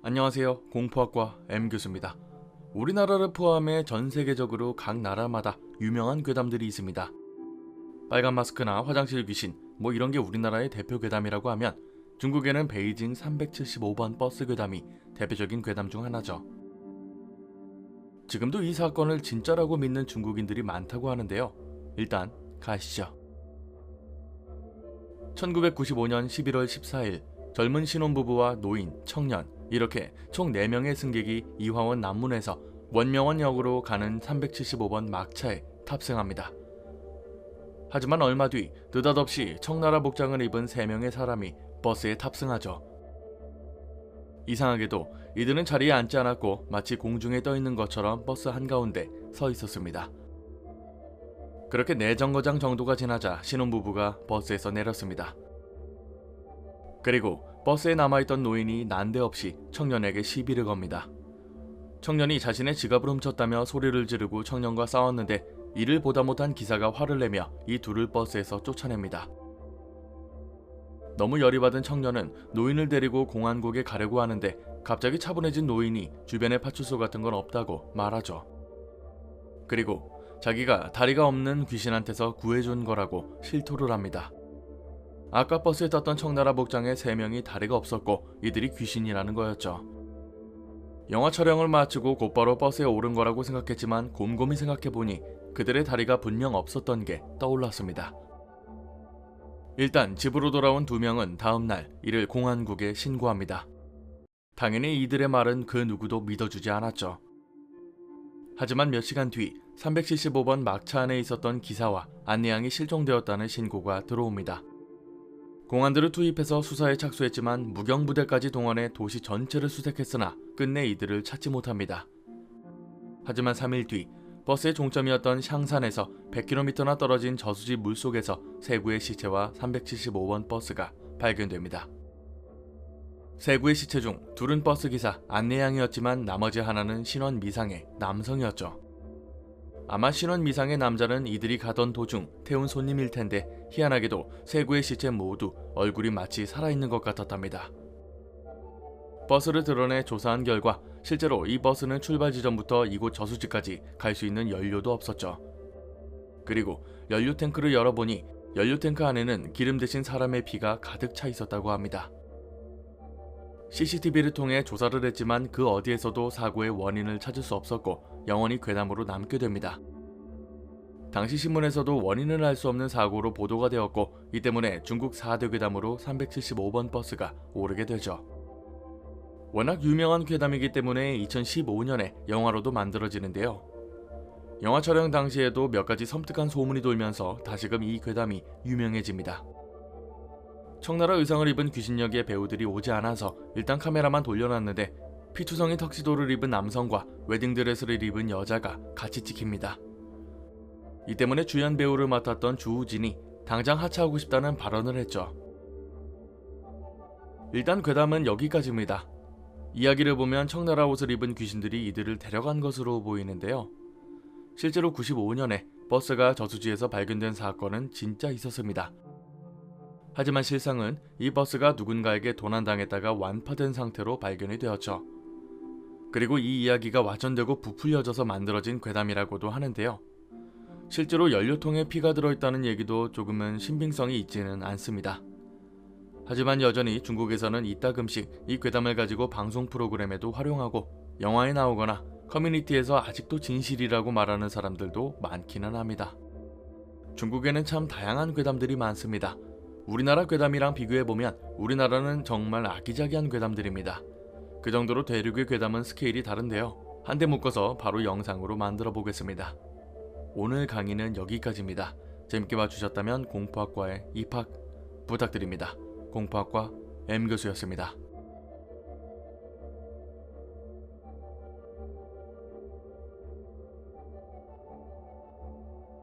안녕하세요. 공포학과 M교수입니다. 우리나라를 포함해 전 세계적으로 각 나라마다 유명한 괴담들이 있습니다. 빨간 마스크나 화장실 귀신 이런 게 우리나라의 대표 괴담이라고 하면 중국에는 베이징 375번 버스 괴담이 대표적인 괴담 중 하나죠. 지금도 이 사건을 진짜라고 믿는 중국인들이 많다고 하는데요. 일단 가시죠. 1995년 11월 14일 젊은 신혼부부와 노인, 청년 이렇게 총 4명의 승객이 이화원 남문에서 원명원역으로 가는 375번 막차에 탑승합니다. 하지만 얼마 뒤 느닷없이 청나라 복장을 입은 3명의 사람이 버스에 탑승하죠. 이상하게도 이들은 자리에 앉지 않았고 마치 공중에 떠있는 것처럼 버스 한가운데 서 있었습니다. 그렇게 4정거장 정도가 지나자 신혼부부가 버스에서 내렸습니다. 그리고 버스에 남아있던 노인이 난데없이 청년에게 시비를 겁니다. 청년이 자신의 지갑을 훔쳤다며 소리를 지르고 청년과 싸웠는데 이를 보다 못한 기사가 화를 내며 이 둘을 버스에서 쫓아냅니다. 너무 열이 받은 청년은 노인을 데리고 공안국에 가려고 하는데 갑자기 차분해진 노인이 주변에 파출소 같은 건 없다고 말하죠. 그리고 자기가 다리가 없는 귀신한테서 구해준 거라고 실토를 합니다. 아까 버스에 탔던 청나라 복장의 3명이 다리가 없었고 이들이 귀신이라는 거였죠. 영화 촬영을 마치고 곧바로 버스에 오른 거라고 생각했지만 곰곰이 생각해보니 그들의 다리가 분명 없었던 게 떠올랐습니다. 일단 집으로 돌아온 2명은 다음날 이를 공안국에 신고합니다. 당연히 이들의 말은 그 누구도 믿어주지 않았죠. 하지만 몇 시간 뒤 375번 막차 안에 있었던 기사와 안내양이 실종되었다는 신고가 들어옵니다. 공안들을 투입해서 수사에 착수했지만 무경부대까지 동원해 도시 전체를 수색했으나 끝내 이들을 찾지 못합니다. 하지만 3일 뒤 버스의 종점이었던 샹산에서 100km나 떨어진 저수지 물속에서 3구의 시체와 375번 버스가 발견됩니다. 3구의 시체 중 둘은 버스기사 안내양이었지만 나머지 하나는 신원 미상의 남성이었죠. 아마 신원 미상의 남자는 이들이 가던 도중 태운 손님일 텐데 희한하게도 3구의 시체 모두 얼굴이 마치 살아있는 것 같았답니다. 버스를 드러내 조사한 결과 실제로 이 버스는 출발 지점부터 이곳 저수지까지 갈 수 있는 연료도 없었죠. 그리고 연료 탱크를 열어보니 연료 탱크 안에는 기름 대신 사람의 피가 가득 차 있었다고 합니다. CCTV를 통해 조사를 했지만 그 어디에서도 사고의 원인을 찾을 수 없었고 영원히 괴담으로 남게 됩니다. 당시 신문에서도 원인을 알 수 없는 사고로 보도가 되었고 이 때문에 중국 4대 괴담으로 375번 버스가 오르게 되죠. 워낙 유명한 괴담이기 때문에 2015년에 영화로도 만들어지는데요. 영화 촬영 당시에도 몇 가지 섬뜩한 소문이 돌면서 다시금 이 괴담이 유명해집니다. 청나라 의상을 입은 귀신역의 배우들이 오지 않아서 일단 카메라만 돌려놨는데 피투성이 턱시도를 입은 남성과 웨딩드레스를 입은 여자가 같이 찍힙니다. 이 때문에 주연 배우를 맡았던 주우진이 당장 하차하고 싶다는 발언을 했죠. 일단 괴담은 여기까지입니다. 이야기를 보면 청나라 옷을 입은 귀신들이 이들을 데려간 것으로 보이는데요. 실제로 95년에 버스가 저수지에서 발견된 사건은 진짜 있었습니다. 하지만 실상은 이 버스가 누군가에게 도난당했다가 완파된 상태로 발견이 되었죠. 그리고 이 이야기가 와전되고 부풀려져서 만들어진 괴담이라고도 하는데요. 실제로 연료통에 피가 들어있다는 얘기도 조금은 신빙성이 있지는 않습니다. 하지만 여전히 중국에서는 이따금씩 이 괴담을 가지고 방송 프로그램에도 활용하고 영화에 나오거나 커뮤니티에서 아직도 진실이라고 말하는 사람들도 많기는 합니다. 중국에는 참 다양한 괴담들이 많습니다. 우리나라 괴담이랑 비교해보면 우리나라는 정말 아기자기한 괴담들입니다. 그 정도로 대륙의 괴담은 스케일이 다른데요. 한데 묶어서 바로 영상으로 만들어 보겠습니다. 오늘 강의는 여기까지입니다. 재밌게 봐주셨다면 공포학과에 입학 부탁드립니다. 공포학과 M교수였습니다.